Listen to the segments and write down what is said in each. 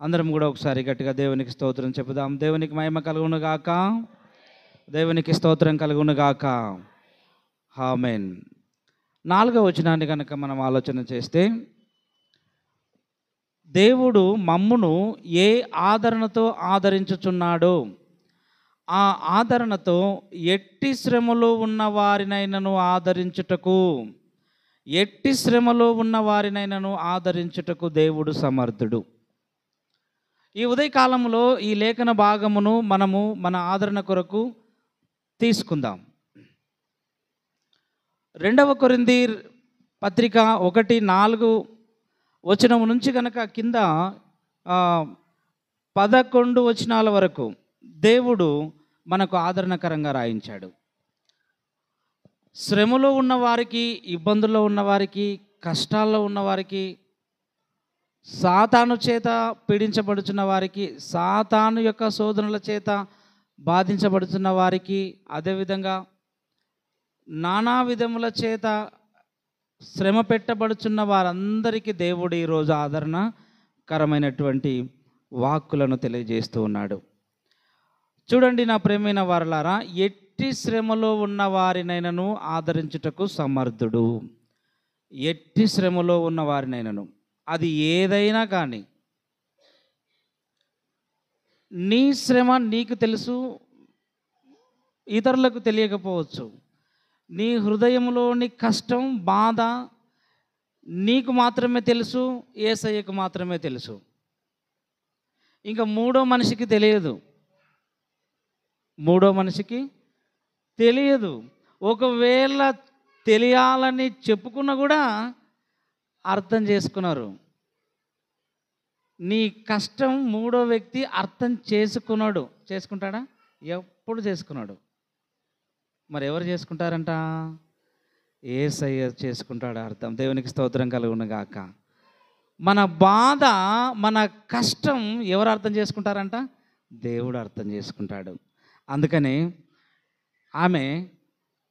అందరం కూడా ఒకసారి గట్టిగా దేవునికి స్తోత్రం చెప్పుదాం. దేవునికి మహిమ కలుగును గాక, దేవునికి స్తోత్రం కలుగును గాక. ఆమేన్. 4వ వచనాన్ని కనుక మనం ఆలోచన చేస్తే, దేవుడు మమ్మును ఏ ఆదరణతో ఆదరించుచున్నాడో ఆ ఆదరణతో ఎట్టి శ్రమలో ఉన్న వారినైనను ఆదరించుటకు, ఎట్టి శ్రమలో ఉన్న వారినైనను ఆదరించుటకు దేవుడు సమర్థుడు. ఈ ఉదయకాలంలో ఈ లేఖన భాగమును మనము మన ఆదరణ కొరకు తీసుకుందాం. 2వ కొరింథీ పత్రిక 1:4 వచనం నుంచి కనుక కింద 11 వచనాల వరకు దేవుడు మనకు ఆదరణకరంగా రాయించాడు. శ్రమలో ఉన్నవారికి, ఇబ్బందుల్లో ఉన్నవారికి, కష్టాల్లో ఉన్నవారికి, సాతాను చేత పీడించబడుతున్న వారికి, సాతాను యొక్క శోధనల చేత బాధించబడుతున్న వారికి, అదేవిధంగా నానా విధముల చేత శ్రమ పెట్టబడుచున్న వారందరికీ దేవుడు ఈరోజు ఆదరణకరమైనటువంటి వాక్కులను తెలియజేస్తూ ఉన్నాడు. చూడండి నా ప్రియమైన వారలారా, ఎట్టి శ్రమలో ఉన్న వారినైనను ఆదరించుటకు సమర్థుడు. ఎట్టి శ్రమలో ఉన్న వారినైనను, అది ఏదైనా కానీ. నీ శ్రమ నీకు తెలుసు, ఇతరులకు తెలియకపోవచ్చు. నీ హృదయంలోని కష్టం, బాధ నీకు మాత్రమే తెలుసు, యేసయ్యకు మాత్రమే తెలుసు. ఇంకా మూడో మనిషికి తెలియదు. మూడో మనిషికి తెలియదు. ఒకవేళ తెలియాలని చెప్పుకున్నా కూడా అర్థం చేసుకున్నారు. నీ కష్టం మూడో వ్యక్తి అర్థం చేసుకున్నాడు. చేసుకుంటాడా? ఎప్పుడు చేసుకున్నాడు. మరి ఎవరు చేసుకుంటారంట? యేసయ్య చేసుకుంటాడు అర్థం. దేవునికి స్తోత్రం కలుగును గాక. మన బాధ, మన కష్టం ఎవరు అర్థం చేసుకుంటారంట? దేవుడు అర్థం చేసుకుంటాడు. అందుకని ఆమె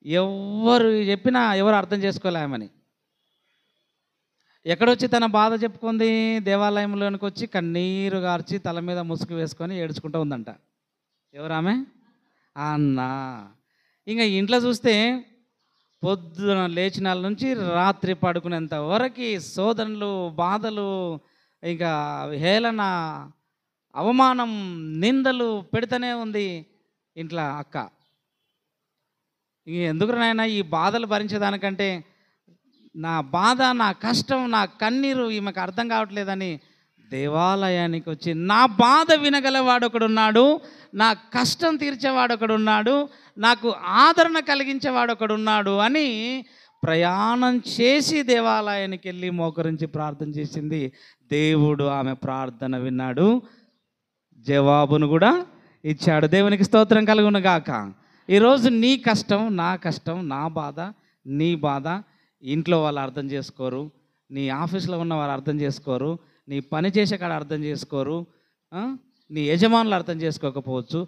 ఎవరు చెప్పినా ఎవరు అర్థం చేసుకోలే ఆమెని. ఎక్కడొచ్చి తన బాధ చెప్పుకుంది? దేవాలయంలోనికి వచ్చి కన్నీరు గార్చి తల మీద ముసుగు వేసుకొని ఏడ్చుకుంటూ ఉందంట. ఎవరు ఆమె? అన్న. ఇంకా ఇంట్లో చూస్తే పొద్దున లేచినాల నుంచి రాత్రి పడుకునేంత వరకు శోధనలు, బాధలు, ఇంకా హేళన, అవమానం, నిందలు పెడుతూనే ఉంది ఇంట్లో అక్క. ఎందుకు నాయనా ఈ బాధలు భరించేదానికంటే నా బాధ, నా కష్టం, నా కన్నీరు ఈమెకు అర్థం కావట్లేదని దేవాలయానికి వచ్చి నా బాధ వినగలవాడొకడున్నాడు, నా కష్టం తీర్చేవాడొకడున్నాడు, నాకు ఆదరణ కలిగించేవాడొకడున్నాడు అని ప్రయాణం చేసి దేవాలయానికి వెళ్ళి మోకరించి ప్రార్థన చేసింది. దేవుడు ఆమె ప్రార్థన విన్నాడు, జవాబును కూడా ఇచ్చాడు. దేవునికి స్తోత్రం కలుగును గాక. ఈరోజు నీ కష్టం, నా కష్టం, నా బాధ, నీ బాధ ఇంట్లో వాళ్ళు అర్థం చేసుకోరు, నీ ఆఫీస్లో ఉన్న వాళ్ళు అర్థం చేసుకోరు, నీ పని చేసే కాడ అర్థం చేసుకోరు, నీ యజమానులు అర్థం చేసుకోకపోవచ్చు,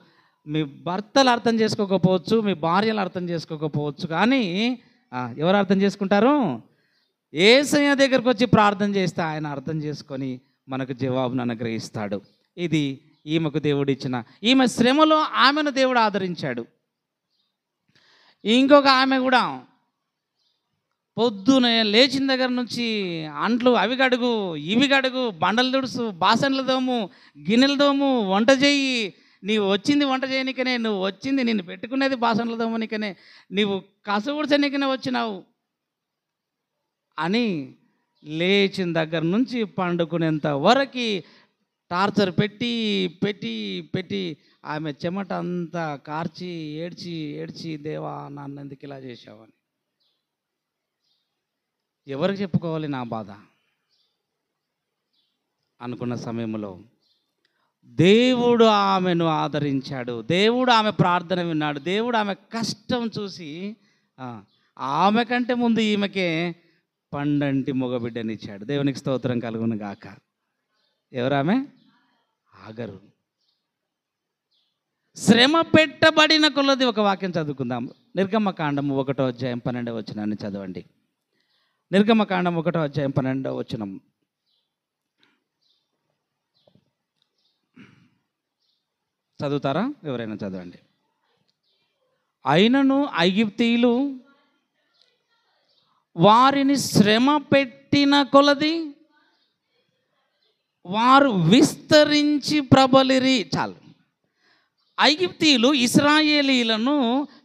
మీ భర్తలు అర్థం చేసుకోకపోవచ్చు, మీ భార్యలు అర్థం చేసుకోకపోవచ్చు. కానీ ఎవరు అర్థం చేసుకుంటారు? యేసయ్య దగ్గరకు వచ్చి ప్రార్థన చేస్తే ఆయన అర్థం చేసుకొని మనకు జవాబును అనుగ్రహిస్తాడు. ఇది ఈమెకు దేవుడు ఇచ్చిన, ఈమె శ్రమలో ఆమెను దేవుడు ఆదరించాడు. ఇంకొక ఆమె కూడా పొద్దున లేచిన దగ్గర నుంచి అంట్లు అవి గడుగు, ఇవి గడుగు, బండలు తుడుసు, బాసన్లు దోము, గిన్నెలు దోము, వంట చేయి, నీవు వచ్చింది వంట చేయనికనే, నువ్వు వచ్చింది నిన్ను పెట్టుకునేది బాసన్లు దోమనికనే, నీవు కసువుడ్చనికనే వచ్చినావు అని లేచిన దగ్గర నుంచి పండుకునేంత వరకు టార్చర్ పెట్టి పెట్టి పెట్టి ఆమె చెమట అంతా కార్చి ఏడ్చి ఏడ్చి, దేవా నన్ను ఎందుకు ఇలా చేశావని. ఎవరికి చెప్పుకోవాలి నా బాధ అనుకున్న సమయంలో దేవుడు ఆమెను ఆదరించాడు. దేవుడు ఆమె ప్రార్థన విన్నాడు. దేవుడు ఆమె కష్టం చూసి ఆమె కంటే ముందు ఈమెకే పండంటి మగబిడ్డనిచ్చాడు. దేవునికి స్తోత్రం కలుగును గాక. ఎవరామె? ఆగరు. శ్రమ పెట్టబడిన కొలది ఒక వాక్యం చదువుకుందాం. నిర్గమకాండము 1వ అధ్యాయం 12వ వచనాన్ని చదవండి. నిర్గమకాండం 1వ అధ్యాయం 12వ వచనం. చదువుతారా? ఎవరైనా చదవండి. అయినను ఐగుప్తీయులు వారిని శ్రమ పెట్టిన కొలది వారు విస్తరించి ప్రబలిరి. చాలు. ఐగుప్తీయులు ఇశ్రాయేలీలను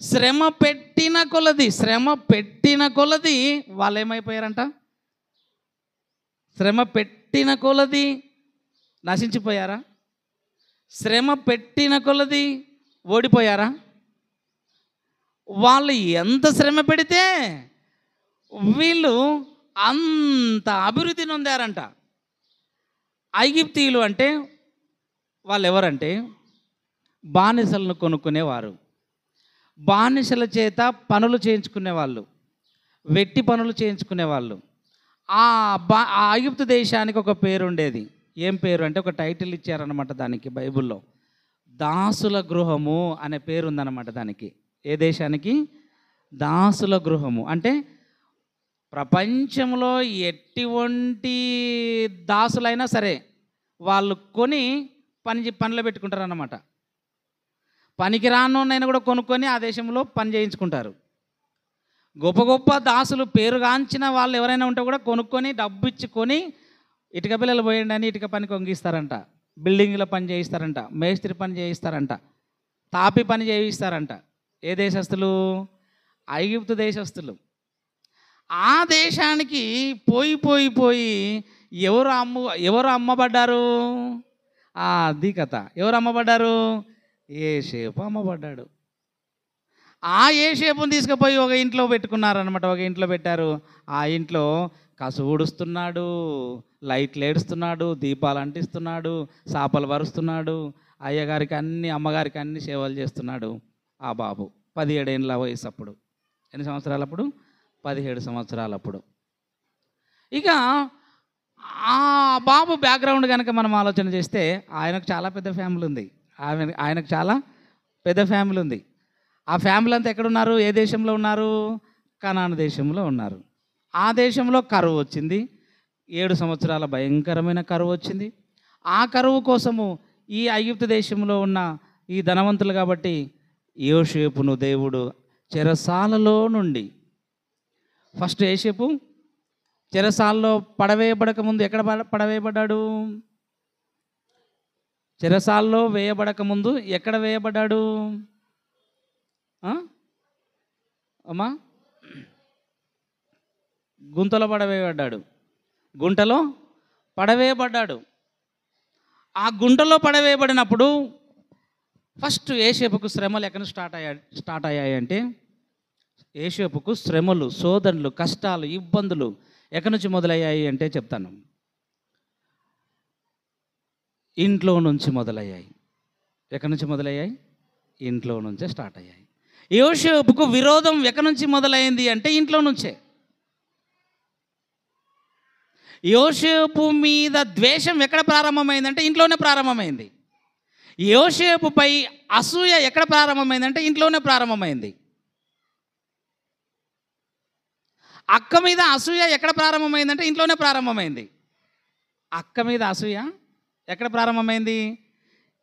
శ్రమ పెట్టిన కొలది వాళ్ళు ఏమైపోయారంట? శ్రమ పెట్టిన కొలది నశించిపోయారా? శ్రమ పెట్టిన కొలది ఓడిపోయారా? వాళ్ళు ఎంత శ్రమ పెడితే వీళ్ళు అంత అభివృద్ధి నొందారంట. ఐగుప్తీయులు అంటే వాళ్ళు ఎవరంటే బానిసలను కొనుక్కునేవారు, బానిసల చేత పనులు చేయించుకునేవాళ్ళు, వెట్టి పనులు చేయించుకునేవాళ్ళు. ఆ ఐగుప్తు దేశానికి ఒక పేరు ఉండేది. ఏం పేరు అంటే ఒక టైటిల్ ఇచ్చారనమాట దానికి బైబిల్లో. దాసుల గృహము అనే పేరు ఉందన్నమాట దానికి. ఏ దేశానికి? దాసుల గృహము. అంటే ప్రపంచంలో ఎటువంటి దాసులైనా సరే వాళ్ళు కొని పనిలో పెట్టుకుంటారన్నమాట. పనికి రానోనైనా కూడా కొనుక్కొని ఆ దేశంలో పని చేయించుకుంటారు. గొప్ప గొప్ప దాసులు పేరుగాంచిన వాళ్ళు ఎవరైనా ఉంటే కూడా కొనుక్కొని డబ్బు ఇచ్చుకొని ఇటుక పిల్లలు పోయండి అని ఇటుక పని కొంగిస్తారంట, బిల్డింగ్లో పని చేయిస్తారంట, మేస్త్రి పని చేయిస్తారంట, తాపి పని చేయిస్తారంట. ఏ దేశస్తులు? ఐగుప్తు దేశస్తులు. ఆ దేశానికి పోయి ఎవరు అమ్మబడ్డారు? అది కథ. ఎవరు అమ్మబడ్డారు? యోసేపు అమ్మబడ్డాడు. ఆ యోసేపుని తీసుకుపోయి ఒక ఇంట్లో పెట్టుకున్నారనమాట. ఒక ఇంట్లో పెట్టారు. ఆ ఇంట్లో కసు ఊడుస్తున్నాడు, లైట్లు ఏడుస్తున్నాడు, దీపాలు అంటిస్తున్నాడు, సాపలు పరుస్తున్నాడు, అయ్యగారికి అన్ని, అమ్మగారికి అన్ని సేవలు చేస్తున్నాడు. ఆ బాబు 17 ఏళ్ళ వయసు అప్పుడు. ఎన్ని సంవత్సరాలప్పుడు? 17 సంవత్సరాలప్పుడు. ఇక ఆ బాబు బ్యాక్గ్రౌండ్ కనుక మనం ఆలోచన చేస్తే ఆయనకు చాలా పెద్ద ఫ్యామిలీ ఉంది. ఆయనకు చాలా పెద్ద ఫ్యామిలీ ఉంది. ఆ ఫ్యామిలీ అంతా ఎక్కడున్నారు? ఏ దేశంలో ఉన్నారు? కనాను దేశంలో ఉన్నారు. ఆ దేశంలో కరువు వచ్చింది. 7 సంవత్సరాల భయంకరమైన కరువు వచ్చింది. ఆ కరువు కోసము ఈ ఐగుప్తు దేశంలో ఉన్న ఈ ధనవంతులు కాబట్టి యోసేపును దేవుడు చెరసాలలో నుండి, ఫస్ట్ యోసేపు చెరసాలలో పడవేయబడక ముందు ఎక్కడ పడవేయబడ్డాడు? చెరసాలలో వేయబడక ముందు ఎక్కడ వేయబడ్డాడు అమ్మా? గుంతలో పడవేయబడ్డాడు. గుంటలో పడవేయబడ్డాడు. ఆ గుంటలో పడవేయబడినప్పుడు ఫస్ట్ యోసేపుకు శ్రమలు ఎక్కడ స్టార్ట్ అయ్యాయి అంటే, యోసేపుకు శ్రమలు, శోధనలు, కష్టాలు, ఇబ్బందులు ఎక్కడి నుంచి మొదలయ్యాయి అంటే చెప్తాను. ఇంట్లో నుంచి మొదలయ్యాయి. ఎక్కడి నుంచి మొదలయ్యాయి? ఇంట్లో నుంచే స్టార్ట్ అయ్యాయి. యోసేపుకు విరోధం ఎక్కడి నుంచి మొదలైంది అంటే ఇంట్లో నుంచే. యోసేపు మీద ద్వేషం ఎక్కడ ప్రారంభమైందంటే ఇంట్లోనే ప్రారంభమైంది. యోసేపుపై అసూయ ఎక్కడ ప్రారంభమైందంటే ఇంట్లోనే ప్రారంభమైంది. అక్క మీద అసూయ ఎక్కడ ప్రారంభమైందంటే ఇంట్లోనే ప్రారంభమైంది. అక్క మీద అసూయ ఎక్కడ ప్రారంభమైంది?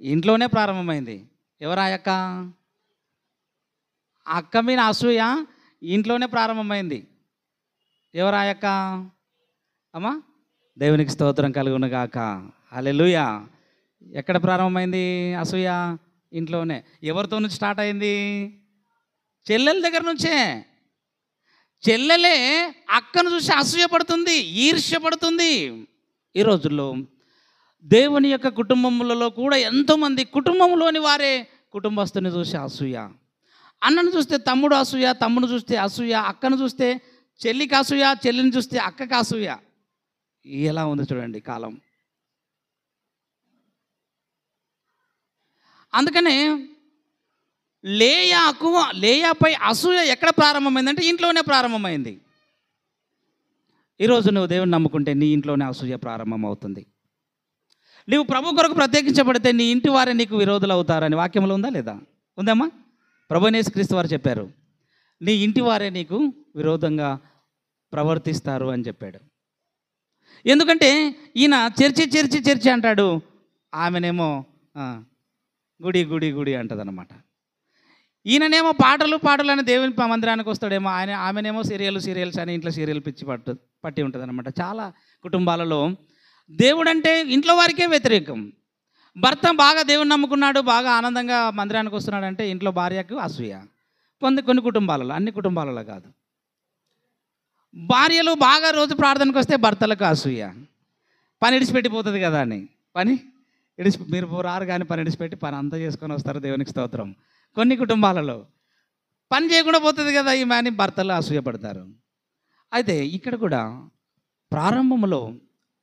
ఇంట్లోనే ప్రారంభమైంది. ఎవరా అక్క? అక్క మీద అసూయ ఇంట్లోనే ప్రారంభమైంది. ఎవరా అక్క? అమ్మా, దేవునికి స్తోత్రం కలుగును గాక. హల్లెలూయా. ఎక్కడ ప్రారంభమైంది అసూయ? ఇంట్లోనే. ఎవరితో నుంచి స్టార్ట్ అయింది? చెల్లెల దగ్గర నుంచే. చెల్లెలే అక్కను చూసి అసూయ పడుతుంది, ఈర్ష్య పడుతుంది. ఈ రోజుల్లో దేవుని యొక్క కుటుంబములలో కూడా ఎంతోమంది కుటుంబంలోని వారే కుటుంబస్తుని చూసి అసూయ, అన్నను చూస్తే తమ్ముడు అసూయ, తమ్ముడు చూస్తే అసూయ, అక్కను చూస్తే చెల్లికి అసూయ, చెల్లిని చూస్తే అక్కకి అసూయ. ఎలా ఉంది చూడండి కాలం. అందుకనే లేయాపై అసూయ ఎక్కడ ప్రారంభమైందంటే ఇంట్లోనే ప్రారంభమైంది. ఈరోజు నువ్వు దేవుని నమ్ముకుంటే నీ ఇంట్లోనే అసూయ ప్రారంభమవుతుంది. నువ్వు ప్రభు కొరకు ప్రత్యేకించబడితే నీ ఇంటి వారే నీకు విరోధులు అవుతారని వాక్యంలో ఉందా లేదా? ఉందమ్మా? ప్రభువైన యేసుక్రీస్తు వారు చెప్పారు, నీ ఇంటి వారే నీకు విరోధంగా ప్రవర్తిస్తారు అని చెప్పాడు. ఎందుకంటే ఈయన చర్చి అంటాడు, ఆమెనేమో గుడి గుడి గుడి అంటదన్నమాట. ఈయననేమో పాటలు పాటలు అని దేవుని మందిరానికి వస్తాడేమో, ఆమెనేమో సీరియల్స్ అని ఇంట్లో సీరియల్ పిచ్చి పట్టి ఉంటుంది అనమాట. చాలా కుటుంబాలలో దేవుడంటే ఇంట్లో వారికే వ్యతిరేకం. భర్త బాగా దేవుని నమ్ముకున్నాడు, బాగా ఆనందంగా మందిరానికి వస్తున్నాడు అంటే ఇంట్లో భార్యకు అసూయ. కొన్ని కుటుంబాలలో, అన్ని కుటుంబాలలో కాదు. భార్యలు బాగా రోజు ప్రార్థనకు వస్తే భర్తలకు అసూయ. పని ఇడిచిపెట్టిపోతుంది కదా అని, మీరు రారు కానీ పని ఇడిచిపెట్టి పని అంతా చేసుకొని వస్తారు, దేవునికి స్తోత్రం. కొన్ని కుటుంబాలలో పని చేయకుండా పోతుంది కదా ఈమె అని భర్తలు అసూయపడతారు. అయితే ఇక్కడ కూడా ప్రారంభంలో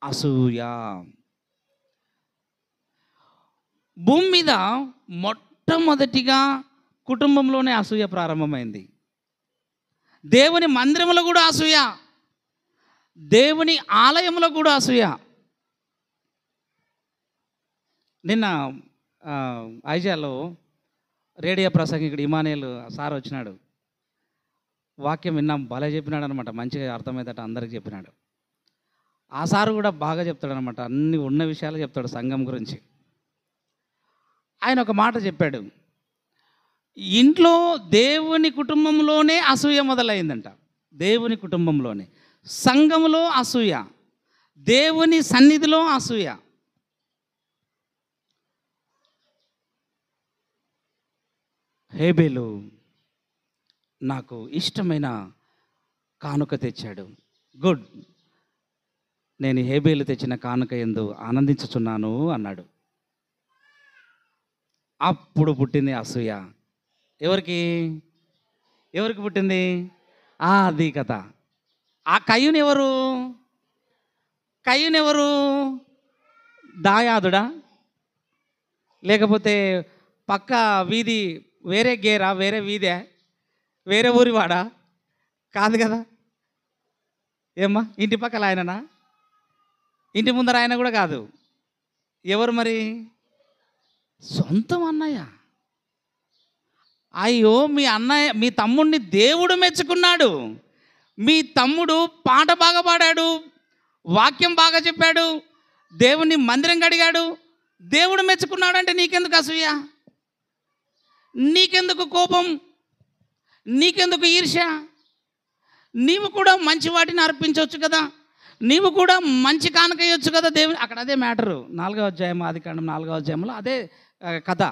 అసూయ. భూమి మీద మొట్టమొదటిగా కుటుంబంలోనే అసూయ ప్రారంభమైంది. దేవుని మందిరంలో కూడా అసూయ, దేవుని ఆలయంలో కూడా అసూయ. నిన్న ఐజాలో రేడియో ప్రసంగికుడు ఇమానుయేల్ సార్ వచ్చినాడు. వాక్యం విన్నాం, భలే చెప్పినాడు అనమాట. మంచిగా అర్థమవుతాట అందరికి చెప్పినాడు. ఆ సారు కూడా బాగా చెప్తాడు అనమాట, అన్ని ఉన్న విషయాలు చెప్తాడు సంఘం గురించి. ఆయన ఒక మాట చెప్పాడు, ఇంట్లో దేవుని కుటుంబంలోనే అసూయ మొదలైందంట. దేవుని కుటుంబంలోనే, సంఘంలో అసూయ, దేవుని సన్నిధిలో అసూయ. హేబేలు నాకు ఇష్టమైన కానుక తెచ్చాడు, గుడ్, నేను హేబేలు తెచ్చిన కానుక యందు ఆనందించుచున్నాను అన్నాడు. అప్పుడు పుట్టింది అసూయ. ఎవరికి పుట్టింది? అది కథ. ఆ కయ్యూను ఎవరు? దాయాదుడా, లేకపోతే పక్క వీధి, వేరే గేరా, వేరే వీధే, వేరే ఊరివాడా? కాదు కదా. ఏమ్మా, ఇంటి పక్కల ఆయననా? ఇంటి ముందర ఆయన కూడా కాదు. ఎవరు మరి? సొంతం అన్నయ్య. అయ్యో, మీ అన్నయ్య, మీ తమ్ముడిని దేవుడు మెచ్చుకున్నాడు. మీ తమ్ముడు పాట బాగా పాడాడు, వాక్యం బాగా చెప్పాడు, దేవుని మందిరం కడిగాడు, దేవుడు మెచ్చుకున్నాడంటే నీకెందుకు అసూయ? నీకెందుకు కోపం? నీకెందుకు ఈర్ష్య? నీవు కూడా మంచి వాటిని అర్పించవచ్చు కదా, నీవు కూడా మంచి కానుక ఇవ్వచ్చు కదా దేవుని. అక్కడ అదే మ్యాటరు. 4వ అధ్యాయం, ఆదికాండం 4వ అధ్యాయంలో అదే కథ.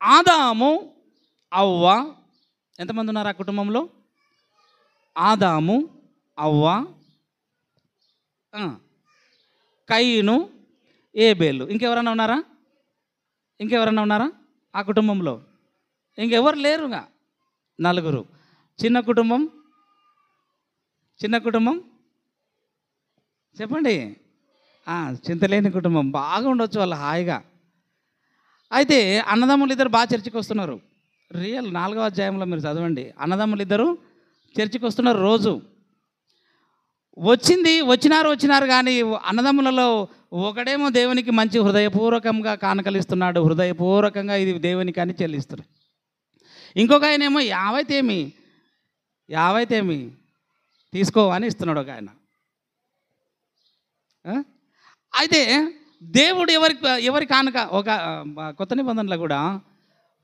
ఆదాము, అవ్వ, ఎంతమంది ఉన్నారు ఆ కుటుంబంలో? ఆదాము, అవ్వ, కయీను, ఏబేలు. ఇంకెవరన్నా ఉన్నారా ఆ కుటుంబంలో? ఇంకెవరు లేరుగా, నలుగురు. చిన్న కుటుంబం చెప్పండి. చింతలేని కుటుంబం. బాగా ఉండొచ్చు వాళ్ళు హాయిగా. అయితే అన్నదమ్ములు ఇద్దరు బాగా చర్చికి వస్తున్నారు. రియల్ 4వ అధ్యాయంలో మీరు చదవండి. అన్నదమ్ములు ఇద్దరు చర్చికి వస్తున్నారు రోజు. వచ్చినారు కానీ అన్నదమ్ములలో ఒకడేమో దేవునికి మంచి హృదయపూర్వకంగా కానుకలిస్తున్నాడు, హృదయపూర్వకంగా ఇది దేవునికి అని చెల్లిస్తున్నాడు. ఇంకొక ఆయనేమో యావైతేమి తీసుకో అని ఇస్తున్నాడు ఒక ఆయన. అయితే దేవుడు ఎవరి కానుక? ఒక కొత్త నిబంధనలో కూడా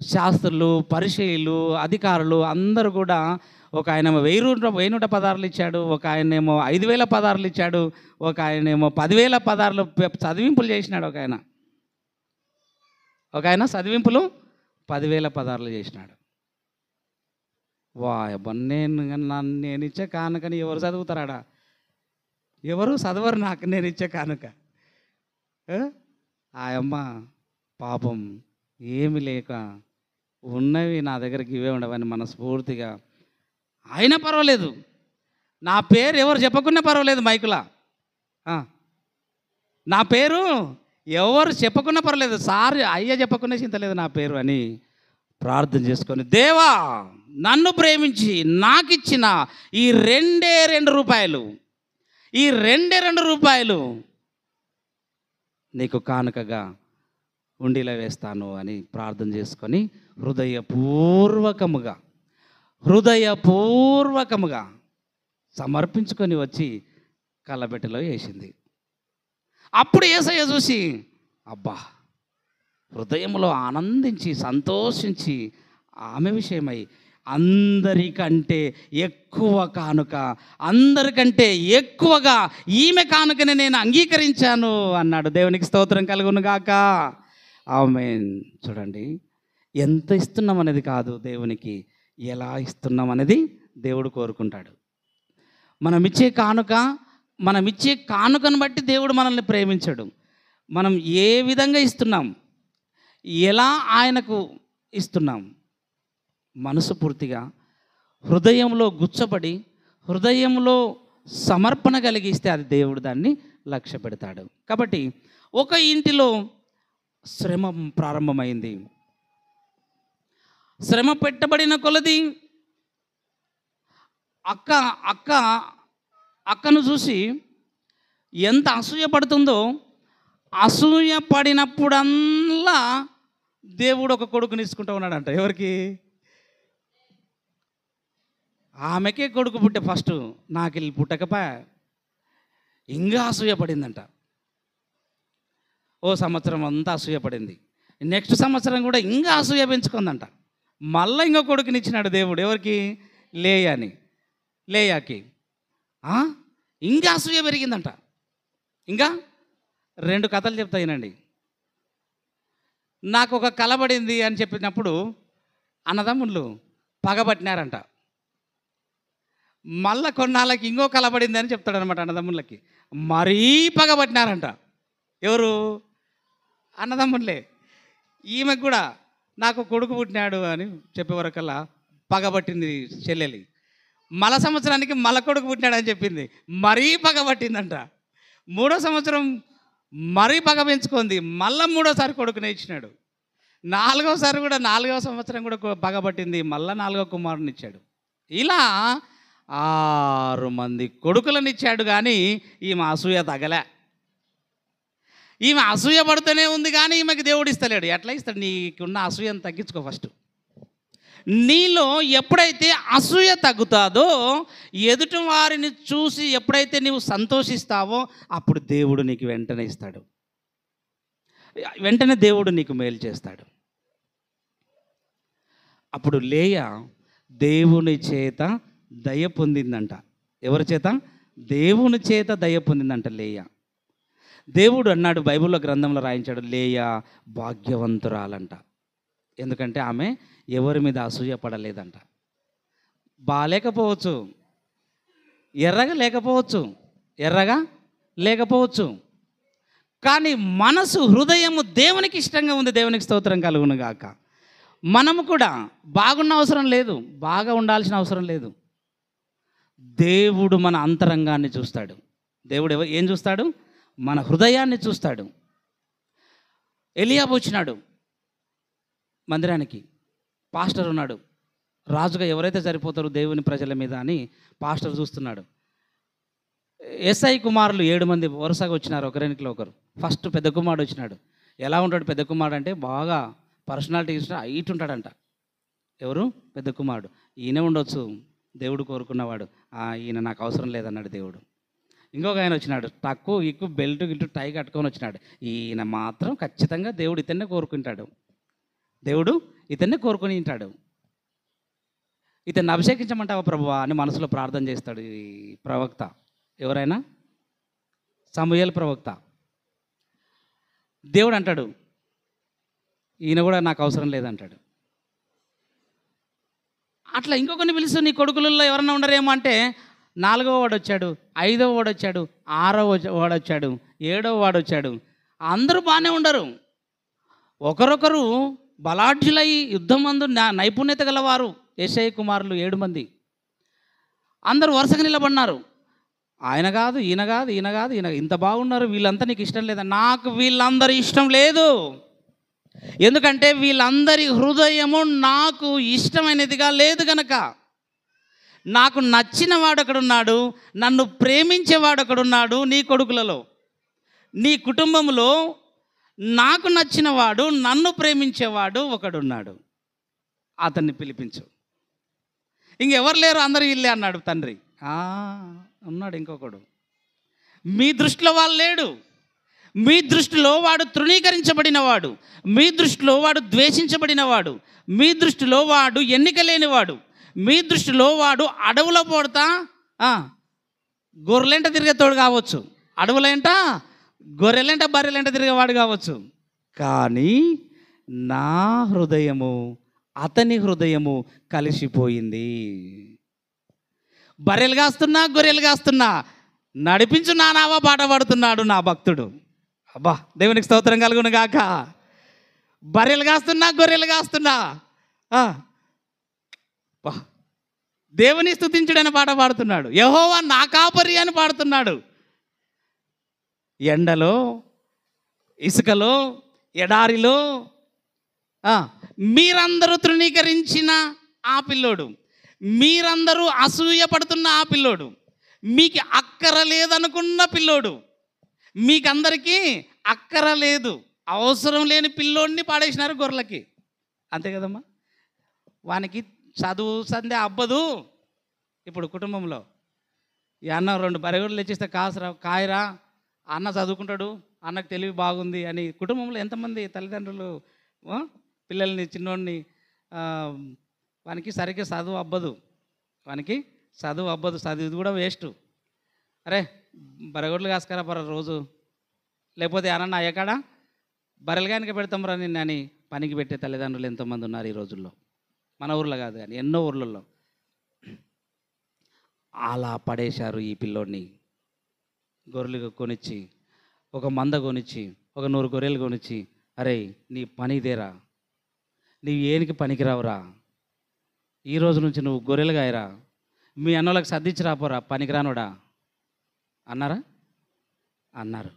శాస్త్రులు, పరిచయులు, అధికారులు అందరూ కూడా, ఒక ఆయనేమో 1000 పదార్లు ఇచ్చాడు, ఒక ఆయనేమో 5000 పదార్లు ఇచ్చాడు, ఒక ఆయనేమో 10,000 పదార్లు చదివింపులు చేసినాడు. ఒక ఆయన చదివింపులు 10,000 పదార్లు చేసినాడు. నేను ఇచ్చే కానుకని ఎవరు చదువుతారాడా? ఎవరు చదవరు నాకు నేను ఇచ్చే కానుక. ఆ అమ్మ పాపం ఏమి లేక ఉన్నవి నా దగ్గరికి ఇవే ఉండవని మనస్ఫూర్తిగా, అయినా పర్వాలేదు, నా పేరు ఎవరు చెప్పకున్నా పర్వాలేదు, మైకులా నా పేరు ఎవరు చెప్పకున్నా పర్వాలేదు, సార్ అయ్య చెప్పకున్నా చింతలేదు నా పేరు అని ప్రార్థన చేసుకొని, దేవా నన్ను ప్రేమించి నాకు ఇచ్చిన ఈ 2 రూపాయలు, ఈ 2 రూపాయలు నీకు కానుకగా ఉండిలో వేస్తాను అని ప్రార్థన చేసుకొని హృదయపూర్వకముగా సమర్పించుకొని వచ్చి కళ్ళబెట్టెలో వేసింది. అప్పుడు యేసయ్య చూసి, అబ్బా హృదయంలో ఆనందించి సంతోషించి ఆమె విషయమై అందరికంటే ఎక్కువ కానుక, అందరికంటే ఎక్కువగా ఈమె కానుకని నేను అంగీకరించాను అన్నాడు. దేవునికి స్తోత్రం కలుగును గాక. ఆమేన్. చూడండి, ఎంత ఇస్తున్నాం అనేది కాదు దేవునికి, ఎలా ఇస్తున్నాం అనేది దేవుడు కోరుకుంటాడు. మనమిచ్చే కానుకను బట్టి దేవుడు మనల్ని ప్రేమించడు. మనం ఏ విధంగా ఇస్తున్నాం, ఎలా ఆయనకు ఇస్తున్నాం, మనసు పూర్తిగా హృదయంలో గుచ్చబడి హృదయంలో సమర్పణ కలిగిస్తే అది దేవుడు దాన్ని లక్ష్య పెడతాడు. కాబట్టి ఒక ఇంటిలో శ్రమ ప్రారంభమైంది. శ్రమ పెట్టబడిన కొలది అక్కను చూసి ఎంత అసూయ పడుతుందో, అసూయ పడినప్పుడల్లా దేవుడు ఒక కొడుకుని ఇచ్చుకుంటూ ఉన్నాడంట. ఎవరికి? ఆమెకే కొడుకు పుట్టే ఫస్ట్, నాకు వెళ్ళి పుట్టకపా ఇంకా అసూయపడిందంట. ఓ సంవత్సరం అంతా అసూయపడింది. నెక్స్ట్ సంవత్సరం కూడా ఇంకా అసూయ పెంచుకుందంట. మళ్ళీ ఇంకో కొడుకుని ఇచ్చినాడు దేవుడు. ఎవరికి? లేయాకి ఇంకా అసూయ పెరిగిందంట. ఇంకా 2 కథలు చెప్తాయినండి. నాకు ఒక కలబడింది అని చెప్పినప్పుడు అన్నదమ్ముళ్ళు పగబట్టినారంట. మళ్ళా కొన్నాళ్ళకి ఇంకో కలబడింది అని చెప్తాడు అనమాట అన్నదమ్ముళ్ళకి. మరీ పగబట్టినారంట. ఎవరు? అన్నదమ్ముళ్ళే. ఈమెకు కూడా నాకు కొడుకు పుట్టినాడు అని చెప్పేవరకల్లా పగబట్టింది చెల్లెలి. మళ్ళా సంవత్సరానికి మళ్ళా కొడుకు పుట్టినాడు అని చెప్పింది, మరీ పగబట్టిందంట. 3వ సంవత్సరం మరీ పగ పెంచుకుంది, మళ్ళీ 3వసారి కొడుకునే ఇచ్చినాడు. 4వసారి కూడా 4వ సంవత్సరం కూడా పగబట్టింది, మళ్ళీ 4వ కుమారుని ఇచ్చాడు. ఇలా 6 మంది కొడుకులను ఇచ్చాడు. కానీ ఈమె అసూయ తగలే. ఈమె అసూయ పడుతూనే ఉంది, కానీ ఈమెకి దేవుడు ఇస్తలేడు. ఎట్లా ఇస్తాడు? నీకున్న అసూయను తగ్గించుకో ఫస్ట్. నీలో ఎప్పుడైతే అసూయ తగ్గుతాదో, ఎదుటి వారిని చూసి ఎప్పుడైతే నీవు సంతోషిస్తావో, అప్పుడు దేవుడు నీకు వెంటనే ఇస్తాడు. వెంటనే దేవుడు నీకు మేలు చేస్తాడు. అప్పుడు లేయా దేవుని చేత దయ పొందిందంట. ఎవరి చేత? దేవుని చేత దయ పొందిందంట లేయా. దేవుడు అన్నాడు, బైబిల్లో గ్రంథంలో రాయించాడు, లేయా భాగ్యవంతురాలంట. ఎందుకంటే ఆమె ఎవరి మీద అసూయ పడలేదంట. బాలేకపోవచ్చు, ఎర్రగా లేకపోవచ్చు, కానీ మనసు, హృదయము దేవునికి ఇష్టంగా ఉంది. దేవునికి స్తోత్రం కలుగును గాక. మనము కూడా బాగున్న అవసరం లేదు, బాగా ఉండాల్సిన అవసరం లేదు. దేవుడు మన అంతరంగాన్ని చూస్తాడు. దేవుడు ఏం చూస్తాడు? మన హృదయాన్ని చూస్తాడు. ఎలియాబు వచ్చినాడు మందిరానికి. పాస్టర్ ఉన్నాడు, రాజుగా ఎవరైతే సరిపోతారో దేవుని ప్రజల మీద అని పాస్టర్ చూస్తున్నాడు. ఎస్ఐ కుమారులు 7 మంది వరుసగా వచ్చినారు, ఒకరినికిలో ఒకరు. ఫస్ట్ పెద్ద కుమారుడు వచ్చినాడు. ఎలా ఉంటాడు పెద్ద కుమారుడు అంటే? బాగా పర్సనాలిటీ హైట్ ఉంటాడంట. ఎవరు? పెద్ద కుమారుడు. ఈయన ఉండొచ్చు, దేవుడు కోరుకున్నవాడు. ఈయన నాకు అవసరం లేదన్నాడు దేవుడు. ఇంకొక ఆయన వచ్చినాడు, టక్కు ఇక్కు బెల్ట్ గిల్టు టై కట్టుకొని వచ్చినాడు. ఈయన మాత్రం ఖచ్చితంగా దేవుడు ఇతన్నే కోరుకుంటాడు. దేవుడు ఇతన్నే కోరుకొని ఉంటాడు. ఇతన్ని అభిషేకించమంటావా ప్రభువా అని మనసులో ప్రార్థన చేస్తాడు ఈ ప్రవక్త. ఎవరైనా? సమూయేలు ప్రవక్త. దేవుడు అంటాడు, ఈయన కూడా నాకు అవసరం లేదంటాడు. అట్లా ఇంకొకరిని పిలుస్తూ నీ కొడుకులలో ఎవరన్నా ఉండరేమో అంటే 4వ వాడు వచ్చాడు, 5వ వాడు వచ్చాడు, 6వ వాడు వచ్చాడు, 7వ వాడు వచ్చాడు. అందరూ బాగానే ఉండరు. ఒకరొకరు బలాఢ్యులై యుద్ధమందు నైపుణ్యత గలవారు. యెషయా కుమారులు 7 మంది అందరూ వరుసగా నిలబడినారు. ఆయన కాదు, ఈయన కాదు, ఈయన కాదు, ఈయన ఇంత బాగున్నారు, వీళ్ళంతా నీకు ఇష్టం లేదా? నాకు వీళ్ళందరూ ఇష్టం లేదు. ఎందుకంటే వీళ్ళందరి హృదయము నాకు ఇష్టమైనదిగా లేదు గనక. నాకు నచ్చిన వాడు ఒకడున్నాడు, నన్ను ప్రేమించేవాడు ఒకడున్నాడు. నీ కొడుకులలో, నీ కుటుంబంలో నాకు నచ్చిన వాడు, నన్ను ప్రేమించేవాడు ఒకడున్నాడు. అతన్ని పిలిపించు. ఇంకెవరు లేరు, అందరూ ఇల్లే అన్నాడు తండ్రి. ఉన్నాడు ఇంకొకడు. మీ దృష్టిలో వాళ్ళు లేడు, మీ దృష్టిలో వాడు తృణీకరించబడినవాడు, మీ దృష్టిలో వాడు ద్వేషించబడినవాడు, మీ దృష్టిలో వాడు ఎన్నిక లేనివాడు, మీ దృష్టిలో వాడు అడవుల పోడతా గొర్రెలెంట తిరిగేతోడు కావచ్చు, అడవులేంట గొర్రెలెంట బర్రెలెంట తిరిగేవాడు కావచ్చు. కానీ నా హృదయము అతని హృదయము కలిసిపోయింది. బర్రెలు కాస్తున్నా గొర్రెలు కాస్తున్నా నడిపించు నా నావా పాట పాడుతున్నాడు నా భక్తుడు. అబ్బా, దేవునికి స్తోత్రం కలుగును గాక. బర్రెలు కాస్తున్నా గొర్రెలు కాస్తున్నా దేవుని స్తుతించుడని పాట పాడుతున్నాడు. యెహోవా నా కాపరి అని పాడుతున్నాడు. ఎండలో, ఇసుకలో, ఎడారిలో మీరందరూ తృణీకరించిన ఆ పిల్లోడు, మీరందరూ అసూయ పడుతున్న ఆ పిల్లోడు, మీకు అక్కర లేదనుకున్న పిల్లోడు, మీకందరికీ అక్కర లేదు, అవసరం లేని పిల్లోడిని పాడేసినారు గొర్రెలకి. అంతే కదమ్మా. వానికి చదువు సందే అబ్బదు. ఇప్పుడు కుటుంబంలో ఈ అన్న 2 బరిగొడ్లు తెచ్చిస్తే కాయరా, అన్న చదువుకుంటాడు, అన్నకు తెలివి బాగుంది అని కుటుంబంలో ఎంతమంది తల్లిదండ్రులు పిల్లల్ని చిన్నోడిని వానికి సరిగ్గా చదువు అబ్బదు, వానికి చదువు అబ్బదు, చదువు కూడా వేస్ట్. అరే బరగొడ్లు కాసుకరా బర రోజు, లేకపోతే అన్న ఎక్కడ బర్రెలుగానికి పెడతాం రా నిన్ను అని పనికి పెట్టే తల్లిదండ్రులు ఎంతోమంది ఉన్నారు ఈ రోజుల్లో. మన ఊర్లో కాదు కానీ ఎన్నో ఊర్లలో అలా పడేశారు ఈ పిల్లోడిని. గొర్రెలు కొనిచ్చి, ఒక మంద కొనిచ్చి, ఒక 100 గొర్రెలు కొనిచ్చి, అరే నీ పనిదేరా, నీవు ఏనికి పనికిరావురా, ఈ రోజు నుంచి నువ్వు గొర్రెలు గాయరా, మీ అన్నోళ్ళకి సర్దించి రాపోరా పనికిరానుడా అన్నారా? అన్నారు.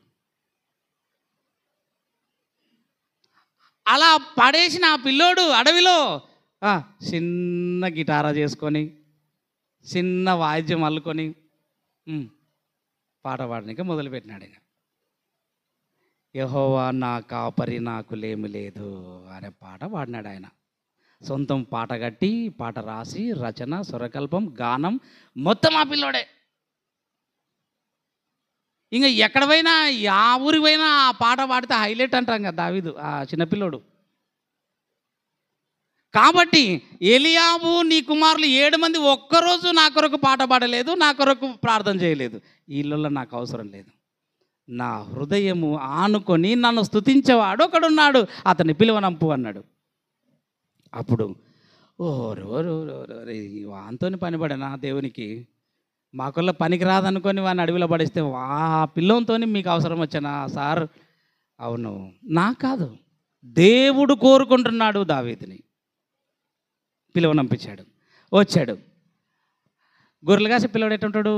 అలా పడేసిన ఆ పిల్లోడు అడవిలో చిన్న గిటారా చేసుకొని, చిన్న వాయిద్యం అల్లుకొని పాట పాడడానికి మొదలుపెట్టినాడు. ఆయన యెహోవా నా కాపరి నాకు లేమి లేదు అనే పాట పాడినాడు. ఆయన సొంతం పాట కట్టి, పాట రాసి, రచన, స్వరకల్పం, గానం మొత్తం ఆ పిల్లోడే. ఇంకా ఎక్కడ పోయినా, ఆ ఊరికి పోయినా ఆ పాట పాడితే హైలైట్ అంటాం కదా దావీదు, ఆ చిన్నపిల్లోడు. కాబట్టి ఎలియాబు నీ కుమారులు 7 మంది ఒక్కరోజు నా కొరకు పాట పాడలేదు, నా కొరకు ప్రార్థన చేయలేదు. వీళ్ళల్లో నాకు అవసరం లేదు. నా హృదయము ఆనుకొని నన్ను స్తుతించేవాడు ఒకడున్నాడు, అతన్ని పిలువనంపు అన్నాడు. అప్పుడు వాంతోని పనిపడనా దేవునికి, మాకుల్ల పనికి రాదనుకొని వాడిని అడవిలో పడేస్తే ఆ పిల్లంతో మీకు అవసరం వచ్చానా సార్? అవును, నా కాదు, దేవుడు కోరుకుంటున్నాడు దావీదుని. పిలువనంపించాడు, వచ్చాడు. గొర్రెలు కాసే పిల్లవాడు ఎట్టుంటాడు,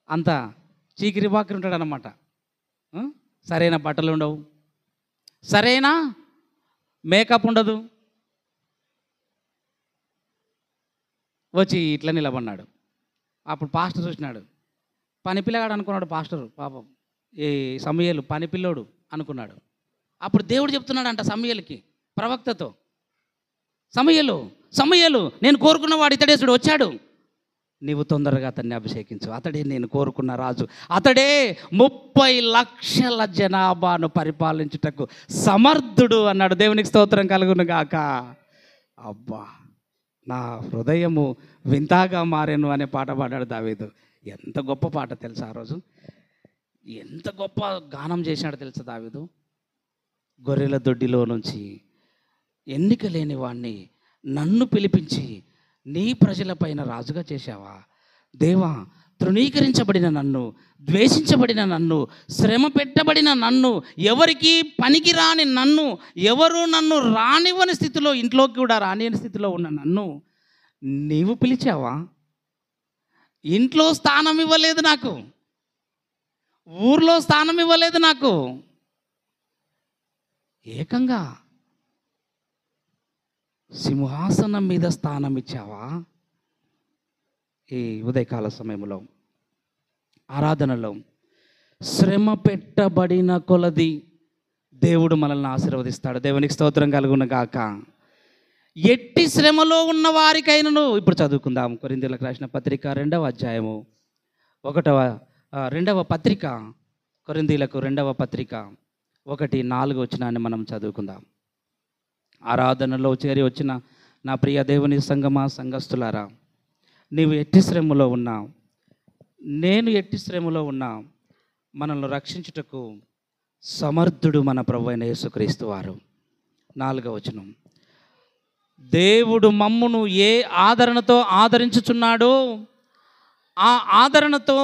అంత చీకిరి బాకిరి ఉంటాడు అన్నమాట. సరైన బట్టలు ఉండవు, సరైన మేకప్ ఉండదు. వచ్చి ఇట్లా నిలబడినాడు. అప్పుడు పాస్టర్ చూసినాడు. పని పిల్లగాడు అనుకున్నాడు పాస్టరు, పాపం ఈ సమూయేలు పని పిల్లోడు అనుకున్నాడు. అప్పుడు దేవుడు చెప్తున్నాడంట సమూయేలుకి, ప్రవక్తతో, సమూయేలు నేను కోరుకున్నవాడు ఇతడేసుడు వచ్చాడు, నీవు తొందరగా అతన్ని అభిషేకించు, అతడే నేను కోరుకున్న రాజు, అతడే 30 లక్షల జనాభాను పరిపాలించుటకు సమర్థుడు అన్నాడు. దేవునికి స్తోత్రం కలుగును గాక. అబ్బా, నా హృదయము వింతగా మారెను అనే పాట పాడాడు దావీదు. ఎంత గొప్ప పాట తెలుసా? ఆ రోజు ఎంత గొప్ప గానం చేశాడు తెలుసా దావీదు. గొర్రెల దొడ్డిలో నుంచి ఎన్నిక లేని వాణ్ణి నన్ను పిలిపించి నీ ప్రజలపైన రాజుగా చేశావా దేవా. తృణీకరించబడిన నన్ను, ద్వేషించబడిన నన్ను, శ్రమ పెట్టబడిన నన్ను, ఎవరికి పనికి రాని నన్ను, ఎవరు నన్ను రానివ్వని స్థితిలో, ఇంట్లోకి కూడా రానివ్వని స్థితిలో ఉన్న నన్ను నీవు పిలిచావా? ఇంట్లో స్థానం ఇవ్వలేదు నాకు, ఊర్లో స్థానం ఇవ్వలేదు నాకు, ఏకంగా సింహాసనం మీద స్థానం ఇచ్చావా? ఈ ఉదయకాల సమయంలో ఆరాధనలో శ్రమ పెట్టబడిన కొలది దేవుడు మనల్ని ఆశీర్వదిస్తాడు. దేవునికి స్తోత్రం కలుగును గాక. ఎట్టి శ్రమలో ఉన్న వారికైనను, ఇప్పుడు చదువుకుందాం. కొరింథీయులకు రాసిన పత్రిక 2వ అధ్యాయము 2వ పత్రిక కొరింథీలకు 2వ పత్రిక 1:4 మనం చదువుకుందాం. ఆరాధనలో చేరి వచ్చిన నా ప్రియ దేవుని సంగమా, సంఘస్థులారా, నీవు ఎట్టి శ్రమలో ఉన్నా, నేను ఎట్టి శ్రమలో ఉన్నా, మనల్ని రక్షించుటకు సమర్థుడు మన ప్రభువైన యేసుక్రీస్తు వారు. 4వ దేవుడు మమ్మును ఏ ఆదరణతో ఆదరించుచున్నాడో ఆ ఆదరణతో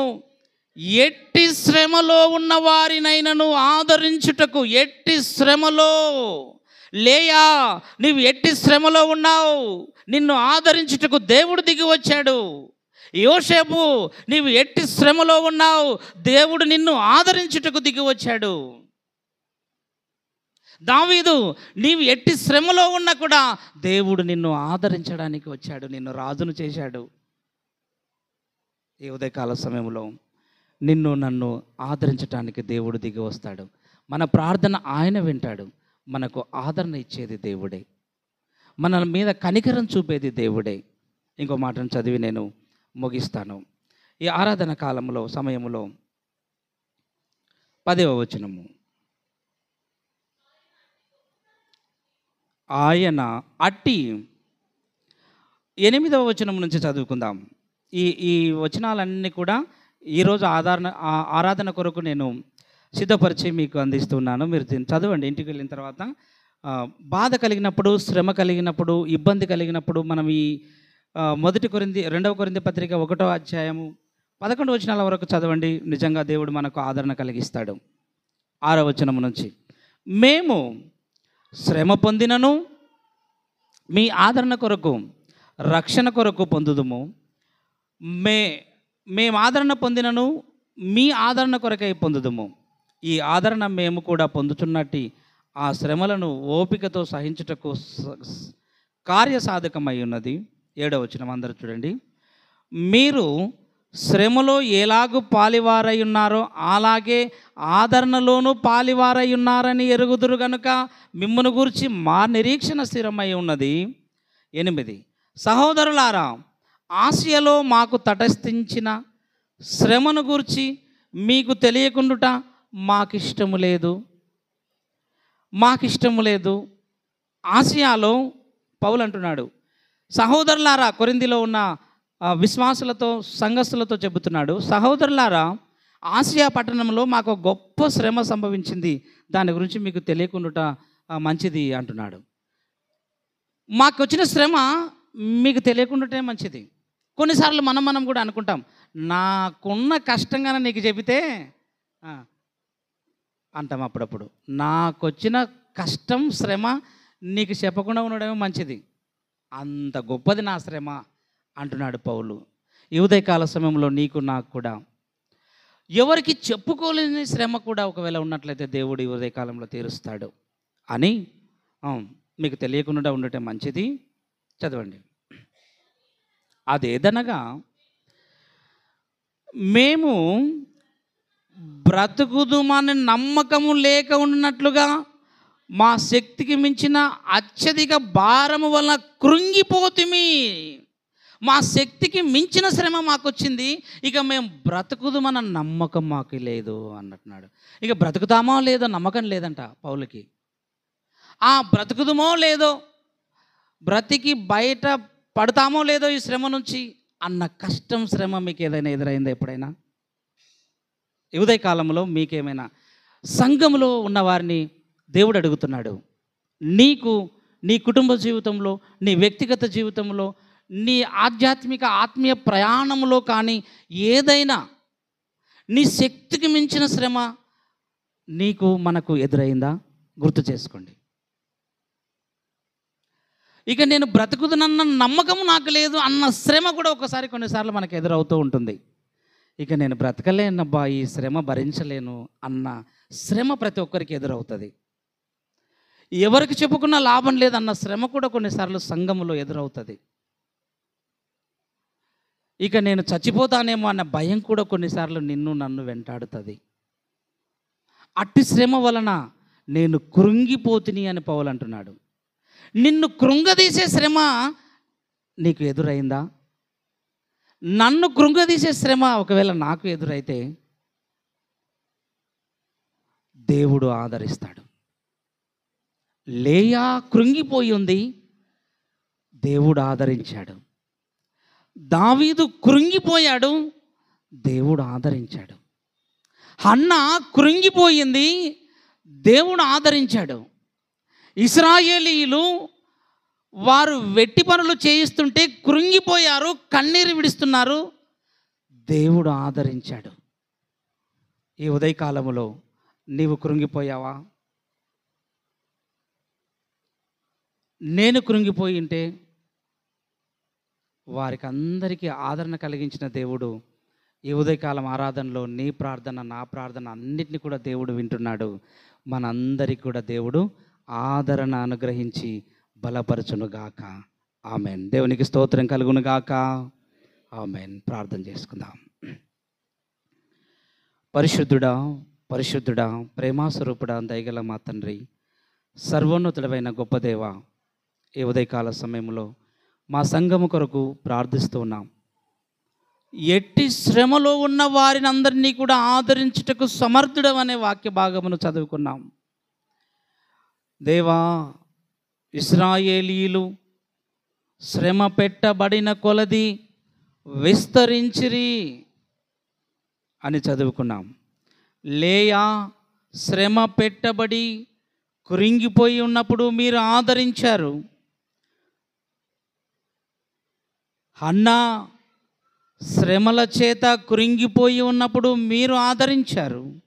ఎట్టి శ్రమలో ఉన్న వారినైనను ఆదరించుటకు, ఎట్టి శ్రమలో లేయా, నీవు ఎట్టి శ్రమలో ఉన్నావు, నిన్ను ఆదరించుటకు దేవుడు దిగి వచ్చాడు. యోసేపు, నీవు ఎట్టి శ్రమలో ఉన్నావు, దేవుడు నిన్ను ఆదరించుటకు దిగి వచ్చాడు. దావీదు, నీవు ఎట్టి శ్రమలో ఉన్నా కూడా దేవుడు నిన్ను ఆదరించడానికి వచ్చాడు, నిన్ను రాజును చేశాడు. ఈ ఉదయకాల సమయంలో నిన్ను నన్ను ఆదరించడానికి దేవుడు దిగి వస్తాడు. మన ప్రార్థన ఆయన వింటాడు. మనకు ఆదరణ ఇచ్చేది దేవుడే, మన మీద కనికరం చూపేది దేవుడే. ఇంకో మాటను చదివి నేను ముగిస్తాను. ఈ ఆరాధన కాలంలో సమయంలో 10వ ఆయన అట్టి 8వ నుంచి చదువుకుందాం. ఈ వచనాలన్నీ కూడా ఈరోజు ఆరాధన కొరకు నేను సిద్ధపరిచి మీకు అందిస్తున్నాను. మీరు చదవండి ఇంటికి వెళ్ళిన తర్వాత. బాధ కలిగినప్పుడు, శ్రమ కలిగినప్పుడు, ఇబ్బంది కలిగినప్పుడు మనం ఈ 2వ కొరింథీ పత్రిక 1వ అధ్యాయము 11 వచనాల వరకు చదవండి. నిజంగా దేవుడు మనకు ఆదరణ కలిగిస్తాడు. 6వ వచనం నుంచి, మేము శ్రమ పొందినను మీ ఆదరణ కొరకు, రక్షణ కొరకు పొందుదుము. మేము ఆదరణ పొందినను మీ ఆదరణ కొరకై పొందుదుము. ఈ ఆదరణ మేము కూడా పొందుతున్నట్టు ఆ శ్రమలను ఓపికతో సహించుటకు కార్యసాధకమై ఉన్నది. 7వ వచనం అందరూ చూడండి. మీరు శ్రమలో ఎలాగూ పాలివారై ఉన్నారో అలాగే ఆదరణలోనూ పాలివారై ఉన్నారని ఎరుగుదురు గనుక మిమ్మును గూర్చి మా నిరీక్షణ స్థిరమై ఉన్నది. 8, సహోదరులారా, ఆసియాలో మాకు తటస్థించిన శ్రమను గూర్చి మీకు తెలియకుండుట మాకిష్టము లేదు. ఆసియాలో పౌలు అంటున్నాడు, సహోదరులారా, కొరింథీలో ఉన్న విశ్వాసులతో, సంఘస్థులతో చెబుతున్నాడు, సహోదరులారా, ఆసియా పట్టణంలో మాకు గొప్ప శ్రమ సంభవించింది, దాని గురించి మీకు తెలియకుండుట మంచిది అంటున్నాడు. మాకు వచ్చిన శ్రమ మీకు తెలియకుండానే మంచిది. కొన్నిసార్లు మనం కూడా అనుకుంటాం, నాకున్న కష్టంగానే నీకు చెబితే అంటాం. అప్పుడప్పుడు నాకొచ్చిన కష్టం, శ్రమ నీకు చెప్పకుండా ఉండడమే మంచిది, అంత గొప్పది నా శ్రమ అంటున్నాడు పౌలు. ఈ ఉదయకాల సమయంలో నీకు నాకు కూడా ఎవరికి చెప్పుకోలేని శ్రమ కూడా ఒకవేళ ఉన్నట్లయితే దేవుడు ఈ ఉదయకాలంలో తీరుస్తాడు అని మీకు తెలియకుండా ఉండటం మంచిది. చదవండి. అదేదనగా మేము బ్రతుకుదుమని నమ్మకము లేక ఉన్నట్లుగా మా శక్తికి మించిన అత్యధిక భారము వలన కృంగిపోతుమి. మా శక్తికి మించిన శ్రమ మాకు వచ్చింది, ఇక మేము బ్రతుకుదుమన్న నమ్మకం మాకు లేదు అన్నట్టున్నాడు. ఇక బ్రతుకుతామో లేదో నమ్మకం లేదంట పౌలుకి. బ్రతుకుదుమో లేదో, బ్రతికి బయట పడతామో లేదో ఈ శ్రమ నుంచి అన్న కష్టం, శ్రమ మీకు ఏదైనా ఎదురైందా ఎప్పుడైనా? ఈ ఉదయకాలంలో మీకేమైనా సంఘంలో ఉన్న వారిని దేవుడు అడుగుతున్నాడు, నీకు నీ కుటుంబ జీవితంలో, నీ వ్యక్తిగత జీవితంలో, నీ ఆధ్యాత్మిక ఆత్మీయ ప్రయాణంలో కానీ ఏదైనా నీ శక్తికి మించిన శ్రమ మనకు ఎదురైందా? గుర్తు చేసుకోండి. ఇక నేను బ్రతుకుతున్న నమ్మకం నాకు లేదు అన్న శ్రమ కూడా కొన్నిసార్లు మనకు ఎదురవుతూ ఉంటుంది. ఇక నేను బ్రతకలేనబ్బా, ఈ శ్రమ భరించలేను అన్న శ్రమ ప్రతి ఒక్కరికి ఎదురవుతుంది. ఎవరికి చెప్పుకున్న లాభం లేదన్న శ్రమ కూడా కొన్నిసార్లు సంఘములో ఎదురవుతుంది. ఇక నేను చచ్చిపోతానేమో అన్న భయం కూడా కొన్నిసార్లు నన్ను వెంటాడుతుంది. అట్టి శ్రమ వలన నేను కృంగిపోతుని అని పౌలు అంటున్నాడు. నిన్ను కృంగదీసే శ్రమ నీకు ఎదురైందా? నన్ను కృంగదీసే శ్రమ ఒకవేళ నాకు ఎదురైతే దేవుడు ఆదరిస్తాడు. లేయా కృంగిపోయి ఉంది, దేవుడు ఆదరించాడు. దావీదు కృంగిపోయాడు, దేవుడు ఆదరించాడు. హన్న కృంగిపోయింది, దేవుడు ఆదరించాడు. ఇశ్రాయేలీయులు వారు వెట్టి పనులు చేయిస్తుంటే కృంగిపోయారు, కన్నీరు విడుస్తున్నారు, దేవుడు ఆదరించాడు. ఈ ఉదయకాలములో నీవు కృంగిపోయావా? నేను కృంగిపోయి ఉంటే వారికి అందరికీ ఆదరణ కలిగించిన దేవుడు ఈ ఉదయకాలం ఆరాధనలో నీ ప్రార్థన, నా ప్రార్థన అన్నిటిని కూడా దేవుడు వింటున్నాడు. మనందరికీ కూడా దేవుడు ఆదరణ అనుగ్రహించి బలపరచునుగాక. ఆమెన్. దేవునికి స్తోత్రం కలుగునుగాక. ఆమెన్. ప్రార్థన చేసుకుందాం. పరిశుద్ధుడా, పరిశుద్ధుడా, ప్రేమాస్వరూపుడా, దయగల మా తండ్రి, సర్వోన్నతుడమైన గొప్ప దేవ, ఈ ఉదయకాల సమయంలో మా సంఘము కొరకు ప్రార్థిస్తూ ఉన్నాం. ఎట్టి శ్రమలో ఉన్న వారిని అందరినీ కూడా ఆదరించుటకు సమర్థుడు అనే వాక్య భాగమును చదువుకున్నాం. దేవా, ఇశ్రాయేలీయులు శ్రమ పెట్టబడిన కొలది విస్తరించిరి అని చదువుకున్నాం. లేయా శ్రమ పెట్టబడి కృంగిపోయి ఉన్నప్పుడు మీరు ఆదరించారు. హన్నా శ్రమల చేత కృంగిపోయి ఉన్నప్పుడు మీరు ఆదరించారు.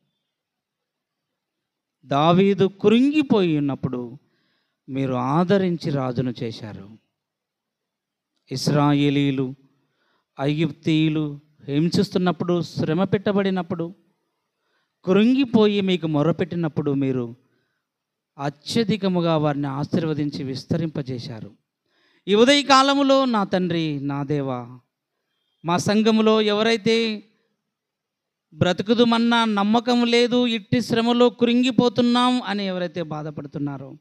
దావీదు కృంగిపోయి ఉన్నప్పుడు మీరు ఆదరించి రాజును చేశారు. ఇశ్రాయేలీయులు ఐగుప్తీయులు హింసిస్తున్నప్పుడు, శ్రమ పెట్టబడినప్పుడు, కృంగిపోయి మీకు మొరపెట్టినప్పుడు మీరు అత్యధికముగా వారిని ఆశీర్వదించి విస్తరింపజేశారు. ఈ ఉదయకాలములో నా తండ్రి, నా దేవా, మా సంఘములో ఎవరైతే బ్రతుకుదుమన్నా నమ్మకం లేదు, ఇట్టి శ్రమలో కృంగిపోతున్నాం అని ఎవరైతే బాధపడుతున్నారో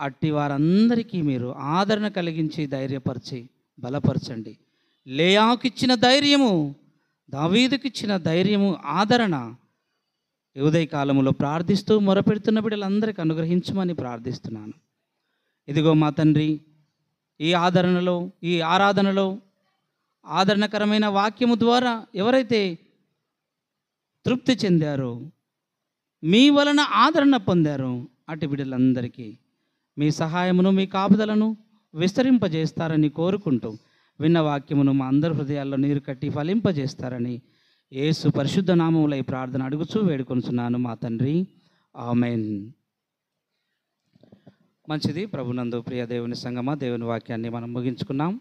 అట్టి వారందరికీ మీరు ఆదరణ కలిగించి ధైర్యపరిచి బలపరచండి. లేయాకిచ్చిన ధైర్యము, దావీదుకిచ్చిన ధైర్యము, ఆదరణ ఈ ఉదయకాలములో ప్రార్థిస్తూ మొరపెడుతున్న బిడ్డలందరికీ అనుగ్రహించమని ప్రార్థిస్తున్నాను. ఇదిగో మా తండ్రి, ఈ ఆదరణలో, ఈ ఆరాధనలో ఆదరణకరమైన వాక్యము ద్వారా ఎవరైతే తృప్తి చెందారో, మీ వలన ఆదరణ పొందారో అటు బిడ్డలందరికీ మీ సహాయమును, మీ కాపుదలను విస్తరింపజేస్తారని కోరుకుంటూ విన్న వాక్యమును మా అందరి హృదయాల్లో నీరు కట్టి ఫలింపజేస్తారని యేసు పరిశుద్ధ నామములో ఈ ప్రార్థన అడుగుచూ వేడుకొనుచున్నాను మా తండ్రి. ఆమెన్. మంచిది. ప్రభునందు ప్రియ దేవుని సంగమా, దేవుని వాక్యాన్ని మనం ముగించుకున్నాం.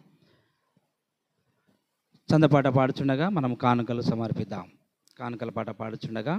చందపాట పాడుచుండగా మనం కానుకలు సమర్పిద్దాం. కానుకల పాట పాడుచుండగా